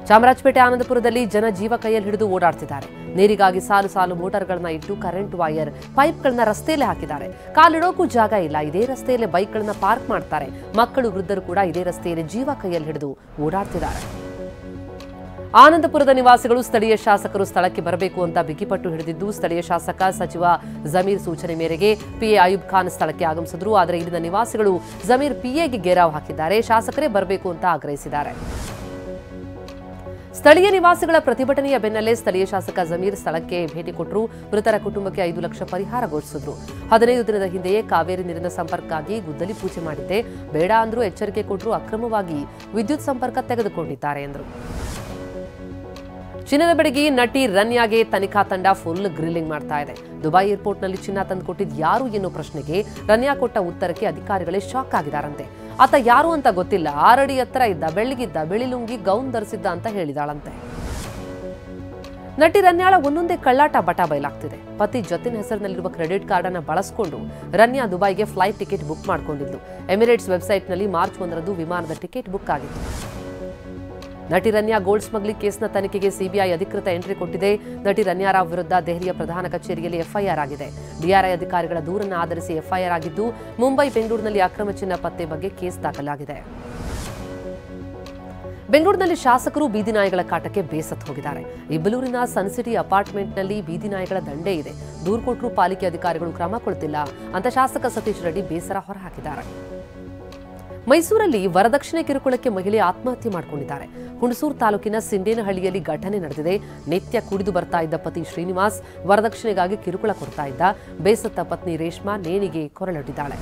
ಚಾಮರಾಜಪೇಟೆ ಆನಂದಪುರದಲ್ಲಿ ಜನ ಜೀವ ಕೈಯಲ್ಲಿ ಹಿಡಿದು ಓಡಾಡ್ತಿದ್ದಾರೆ. ನೀರಿಗಾಗಿ ಸಾಲು ಸಾಲು ಮೋಟಾರ್ಗಳನ್ನ ಇಟ್ಟು ಕರೆಂಟ್ ವೈರ್ ಪೈಪ್ಗಳನ್ನ ರಸ್ತೆಯಲ್ಲೇ ಹಾಕಿದ್ದಾರೆ. ಕಾಲಿಡೋಕ್ಕೂ ಜಾಗ ಇಲ್ಲ. ಇದೇ ರಸ್ತೆಯಲ್ಲೇ ಬೈಕ್ಗಳನ್ನ ಪಾರ್ಕ್ ಮಾಡ್ತಾರೆ. ಮಕ್ಕಳು ವೃದ್ಧರು ಕೂಡ ಇದೇ ರಸ್ತೆಯಲ್ಲಿ ಜೀವ ಕೈಯಲ್ಲಿ ಹಿಡಿದು ಓಡಾಡ್ತಿದ್ದಾರೆ. ಆನಂದಪುರದ ನಿವಾಸಿಗಳು ಸ್ಥಳೀಯ ಶಾಸಕರು ಸ್ಥಳಕ್ಕೆ ಬರಬೇಕು ಅಂತ ಬಿಗಿಪಟ್ಟು ಹಿಡಿದಿದ್ದು, ಸ್ಥಳೀಯ ಶಾಸಕ ಸಚಿವ ಜಮೀರ್ ಸೂಚನೆ ಮೇರೆಗೆ ಪಿಎ ಅಯೂಬ್ ಖಾನ್ ಸ್ಥಳಕ್ಕೆ ಆಗಮಿಸಿದ್ರು. ಆದರೆ ಇಲ್ಲಿನ ನಿವಾಸಿಗಳು ಜಮೀರ್ ಪಿಎಗೆ ಘೇರಾವ್ ಹಾಕಿದ್ದಾರೆ. ಶಾಸಕರೇ ಬರಬೇಕು ಅಂತ ಆಗ್ರಹಿಸಿದ್ದಾರೆ. ಸ್ಥಳೀಯ ನಿವಾಸಿಗಳ ಪ್ರತಿಭಟನೆಯ ಬೆನ್ನಲ್ಲೇ ಸ್ಥಳೀಯ ಶಾಸಕ ಜಮೀರ್ ಸ್ಥಳಕ್ಕೆ ಭೇಟಿ ಕೊಟ್ಟರು. ಮೃತರ ಕುಟುಂಬಕ್ಕೆ 5 ಲಕ್ಷ ಪರಿಹಾರ ಘೋಷಿಸಿದ್ರು. 15 ದಿನದ ಹಿಂದೆಯೇ ಕಾವೇರಿ ನೀರಿನ ಸಂಪರ್ಕಕ್ಕಾಗಿ ಗುದ್ದಲಿ ಪೂಜೆ ಮಾಡಿದ್ದೆ, ಬೇಡ ಅಂದ್ರೂ ಎಚ್ಚರಿಕೆ ಕೊಟ್ಟರು. ಅಕ್ರಮವಾಗಿ ವಿದ್ಯುತ್ ಸಂಪರ್ಕ ತೆಗೆದುಕೊಂಡಿದ್ದಾರೆ ಎಂದರು. ಚಿನ್ನದ ಬೆಡಗಿ ನಟಿ ರನ್ಯಾಗೆ ತನಿಖಾ ತಂಡ ಫುಲ್ ಗ್ರಿಲ್ಲಿಂಗ್ ಮಾಡ್ತಾ ಇದೆ. ದುಬೈ ಏರ್ಪೋರ್ಟ್ನಲ್ಲಿ ಚಿನ್ನ ತಂದುಕೊಟ್ಟಿದ್ದು ಯಾರು ಎನ್ನುವ ಪ್ರಶ್ನೆಗೆ ರನ್ಯಾ ಕೊಟ್ಟ ಉತ್ತರಕ್ಕೆ ಅಧಿಕಾರಿಗಳೇ ಶಾಕ್ ಆಗಿದ್ದಾರಂತೆ. ಆತ ಯಾರು ಅಂತ ಗೊತ್ತಿಲ್ಲ, 6 ಅಡಿ ಎತ್ತರ ಇದ್ದ, ಬೆಳ್ಳಗಿದ್ದ, ಬಿಳಿ ಲುಂಗಿ ಗೌನ್ ಧರಿಸಿದ್ದ ಅಂತ ಹೇಳಿದಾಳಂತೆ. ನಟಿ ರನ್ಯಾಳ ಒಂದೊಂದೇ ಕಳ್ಳಾಟ ಬಟ ಬಯಲಾಗ್ತಿದೆ. ಪತಿ ಜತಿನ್ ಹೆಸರಿನಲ್ಲಿರುವ ಕ್ರೆಡಿಟ್ ಕಾರ್ಡ್ ಅನ್ನು ಬಳಸಿಕೊಂಡು ರನ್ಯಾ ದುಬೈಗೆ ಫ್ಲೈಟ್ ಟಿಕೆಟ್ ಬುಕ್ ಮಾಡಿಕೊಂಡಿದ್ದು. ಎಮಿರೇಟ್ಸ್ ವೆಬ್ಸೈಟ್ನಲ್ಲಿ ಮಾರ್ಚ್ 1ರಂದು ವಿಮಾನದ ಟಿಕೆಟ್ ಬುಕ್ ಆಗಿತ್ತು. ನಟಿ ರನ್ಯಾ ಗೋಲ್ಡ್ ಸ್ಮಗ್ಲಿಂಗ್ ಕೇಸ್ನ ತನಿಖೆಗೆ ಸಿಬಿಐ ಅಧಿಕೃತ ಎಂಟ್ರಿ ಕೊಟ್ಟಿದೆ. ನಟಿ ರನ್ಯಾ ರಾವ್ ವಿರುದ್ಧ ದೆಹಲಿಯ ಪ್ರಧಾನ ಕಚೇರಿಯಲ್ಲಿ ಎಫ್ಐಆರ್ ಆಗಿದೆ. ಡಿಆರ್ಐ ಅಧಿಕಾರಿಗಳ ದೂರನ್ನು ಆಧರಿಸಿ ಎಫ್ಐಆರ್ ಆಗಿದ್ದು, ಮುಂಬೈ ಬೆಂಗಳೂರಿನಲ್ಲಿ ಅಕ್ರಮ ಚಿನ್ನ ಪತ್ತೆ ಬಗ್ಗೆ ಕೇಸ್ ದಾಖಲಾಗಿದೆ. ಬೆಂಗಳೂರಿನಲ್ಲಿ ಶಾಸಕರು ಬೀದಿ ನಾಯಿಗಳ ಕಾಟಕ್ಕೆ ಬೇಸತ್ತು ಹೋಗಿದ್ದಾರೆ. ಇಬ್ಬಲೂರಿನ ಸನ್ಸಿಟಿ ಅಪಾರ್ಟ್ಮೆಂಟ್ನಲ್ಲಿ ಬೀದಿ ನಾಯಿಗಳ ದಂಡೆ ಇದೆ. ದೂರು ಕೊಟ್ಟರೂ ಪಾಲಿಕೆ ಅಧಿಕಾರಿಗಳು ಕ್ರಮ ಕೊಡುತ್ತಿಲ್ಲ ಅಂತ ಶಾಸಕ ಸತೀಶ್ ರೆಡ್ಡಿ ಬೇಸರ ಹೊರಹಾಕಿದ್ದಾರೆ. ಮೈಸೂರಲ್ಲಿ ವರದಕ್ಷಿಣೆ ಕಿರುಕುಳಕ್ಕೆ ಮಹಿಳೆ ಆತ್ಮಹತ್ಯೆ ಮಾಡಿಕೊಂಡಿದ್ದಾರೆ. ಹುಣಸೂರು ತಾಲೂಕಿನ ಸಿಂಡೇನಹಳ್ಳಿಯಲ್ಲಿ ಘಟನೆ ನಡೆದಿದೆ. ನಿತ್ಯ ಕುಡಿದು ಬರ್ತಾ ಇದ್ದ ಪತಿ ಶ್ರೀನಿವಾಸ್ ವರದಕ್ಷಿಣೆಗಾಗಿ ಕಿರುಕುಳ ಕೊಡ್ತಾ ಇದ್ದ. ಬೇಸತ್ತ ಪತ್ನಿ ರೇಷ್ಮಾ ನೇಣಿಗೆ ಕೊರಳೊಡ್ಡಿದ್ದಾಳೆ.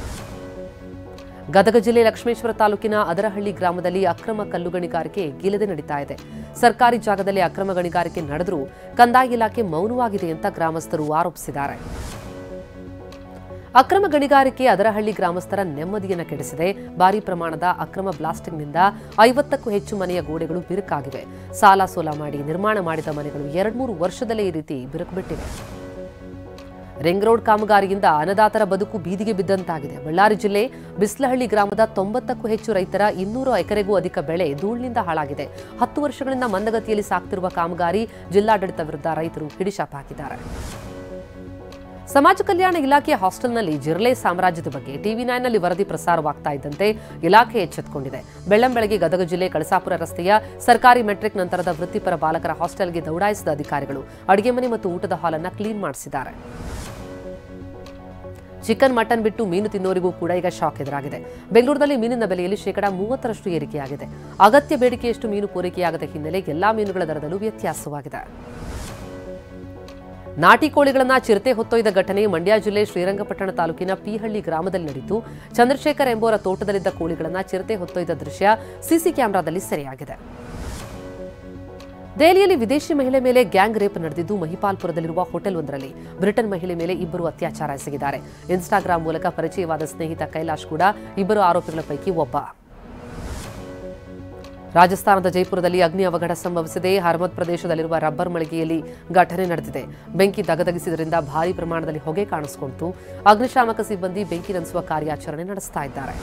ಗದಗ ಜಿಲ್ಲೆ ಲಕ್ಷ್ಮೇಶ್ವರ ತಾಲೂಕಿನ ಅದರಹಳ್ಳಿ ಗ್ರಾಮದಲ್ಲಿ ಅಕ್ರಮ ಕಲ್ಲು ಗಣಿಗಾರಿಕೆ ಗಿಲದೆ ನಡೀತಾ ಇದೆ. ಸರ್ಕಾರಿ ಜಾಗದಲ್ಲಿ ಅಕ್ರಮ ಗಣಿಗಾರಿಕೆ ನಡೆದರೂ ಕಂದಾಯ ಇಲಾಖೆ ಮೌನವಾಗಿದೆ ಅಂತ ಗ್ರಾಮಸ್ಥರು ಆರೋಪಿಸಿದ್ದಾರೆ. ಅಕ್ರಮ ಗಣಿಗಾರಿಕೆ ಅದರಹಳ್ಳಿ ಗ್ರಾಮಸ್ಥರ ನೆಮ್ಮದಿಯನ್ನು ಕೆಡಿಸಿದೆ. ಭಾರೀ ಪ್ರಮಾಣದ ಅಕ್ರಮ ಬ್ಲಾಸ್ಟಿಂಗ್ನಿಂದ 50ಕ್ಕೂ ಹೆಚ್ಚು ಮನೆಯ ಗೋಡೆಗಳು ಬಿರುಕಾಗಿವೆ. ಸಾಲ ಸೋಲ ಮಾಡಿ ನಿರ್ಮಾಣ ಮಾಡಿದ ಮನೆಗಳು 2-3 ವರ್ಷದಲ್ಲೇ ಈ ರೀತಿ ಬಿರುಕು ಬಿಟ್ಟಿವೆ. ರಿಂಗ್ ರೋಡ್ ಕಾಮಗಾರಿಯಿಂದ ಅನ್ನದಾತರ ಬದುಕು ಬೀದಿಗೆ ಬಿದ್ದಂತಾಗಿದೆ. ಬಳ್ಳಾರಿ ಜಿಲ್ಲೆ ಬಿಸ್ಲಹಳ್ಳಿ ಗ್ರಾಮದ 90ಕ್ಕೂ ಹೆಚ್ಚು ರೈತರ 200 ಎಕರೆಗೂ ಅಧಿಕ ಬೆಳೆ ಧೂಳಿನಿಂದ ಹಾಳಾಗಿದೆ. 10 ವರ್ಷಗಳಿಂದ ಮಂದಗತಿಯಲ್ಲಿ ಸಾಗ್ತಿರುವ ಕಾಮಗಾರಿ ಜಿಲ್ಲಾಡಳಿತ ವಿರುದ್ಧ ರೈತರು ಹಿಡಿಶಾಪ ಹಾಕಿದ್ದಾರೆ. ಸಮಾಜ ಕಲ್ಯಾಣ ಇಲಾಖೆಯ ಹಾಸ್ಟೆಲ್ನಲ್ಲಿ ಜಿರಳೆ ಸಾಮ್ರಾಜ್ಯದ ಬಗ್ಗೆ ಟಿವಿ9ನಲ್ಲಿ ವರದಿ ಪ್ರಸಾರವಾಗ್ತಾ ಇದ್ದಂತೆ ಇಲಾಖೆ ಎಚ್ಚೆತ್ತುಕೊಂಡಿದೆ. ಬೆಳ್ಳಂಬೆಳಗ್ಗೆ ಗದಗ ಜಿಲ್ಲೆ ಕಳಸಾಪುರ ರಸ್ತೆಯ ಸರ್ಕಾರಿ ಮೆಟ್ರಿಕ್ ನಂತರದ ವೃತ್ತಿಪರ ಬಾಲಕರ ಹಾಸ್ಟೆಲ್ಗೆ ದೌಡಾಯಿಸಿದ ಅಧಿಕಾರಿಗಳು ಅಡುಗೆ ಮನೆ ಮತ್ತು ಊಟದ ಹಾಲ್ ಅನ್ನು ಕ್ಲೀನ್ ಮಾಡಿಸಿದ್ದಾರೆ. ಚಿಕನ್ ಮಟನ್ ಬಿಟ್ಟು ಮೀನು ತಿನ್ನೋರಿಗೂ ಕೂಡ ಈಗ ಶಾಕ್ ಎದುರಾಗಿದೆ. ಬೆಂಗಳೂರಿನಲ್ಲಿ ಮೀನಿನ ಬೆಲೆಯಲ್ಲಿ 30% ಏರಿಕೆಯಾಗಿದೆ. ಅಗತ್ಯ ಬೇಡಿಕೆಯಷ್ಟು ಮೀನು ಪೂರೈಕೆಯಾಗದ ಹಿನ್ನೆಲೆ ಎಲ್ಲಾ ಮೀನುಗಳ ದರದಲ್ಲೂ ವ್ಯತ್ಯಾಸವಾಗಿದೆ. ನಾಟಿ ಕೋಳಿಗಳನ್ನ ಚಿರತೆ ಹೊತ್ತೊಯ್ದ ಘಟನೆ ಮಂಡ್ಯ ಜಿಲ್ಲೆ ಶ್ರೀರಂಗಪಟ್ಟಣ ತಾಲೂಕಿನ ಪಿಹಳ್ಳಿ ಗ್ರಾಮದಲ್ಲಿ ನಡೆಯಿತು. ಚಂದ್ರಶೇಖರ್ ಎಂಬುವರ ತೋಟದಲ್ಲಿದ್ದ ಕೋಳಿಗಳನ್ನ ಚಿರತೆ ಹೊತ್ತೊಯ್ದ ದೃಶ್ಯ ಸಿಸಿ ಕ್ಯಾಮೆರಾದಲ್ಲಿ ಸೆರೆಯಾಗಿದೆ. ದೆಹಲಿಯಲ್ಲಿ ವಿದೇಶಿ ಮಹಿಳೆ ಮೇಲೆ ಗ್ಯಾಂಗ್ ರೇಪ್ ನಡೆದಿದ್ದು, ಮಹಿಪಾಲ್ಪುರದಲ್ಲಿರುವ ಹೋಟೆಲ್ ಒಂದರಲ್ಲಿ ಬ್ರಿಟನ್ ಮಹಿಳೆ ಮೇಲೆ 2 ಅತ್ಯಾಚಾರ ಎಸಗಿದ್ದಾರೆ. ಇನ್ಸ್ಟಾಗ್ರಾಂ ಮೂಲಕ ಪರಿಚಯವಾದ ಸ್ನೇಹಿತ ಕೈಲಾಶ್ ಕೂಡ 2 ಆರೋಪಿಗಳ ಪೈಕಿ ಒಬ್ಬ. ರಾಜಸ್ಥಾನದ ಜೈಪುರದಲ್ಲಿ ಅಗ್ನಿ ಅವಘಡ ಸಂಭವಿಸಿದೆ. ಹರ್ಮದ್ ಪ್ರದೇಶದಲ್ಲಿರುವ ರಬ್ಬರ್ ಮಳಿಗೆಯಲ್ಲಿ ಘಟನೆ ನಡೆದಿದೆ. ಬೆಂಕಿ ದಗದಗಿಸಿದ್ರಿಂದ ಭಾರೀ ಪ್ರಮಾಣದಲ್ಲಿ ಹೊಗೆ ಕಾಣಿಸಿಕೊಂಡಿತು. ಅಗ್ನಿಶಾಮಕ ಸಿಬ್ಬಂದಿ ಬೆಂಕಿ ನಂದಿಸುವ ಕಾರ್ಯಾಚರಣೆ ನಡೆಸ್ತಾ ಇದ್ದಾರೆ.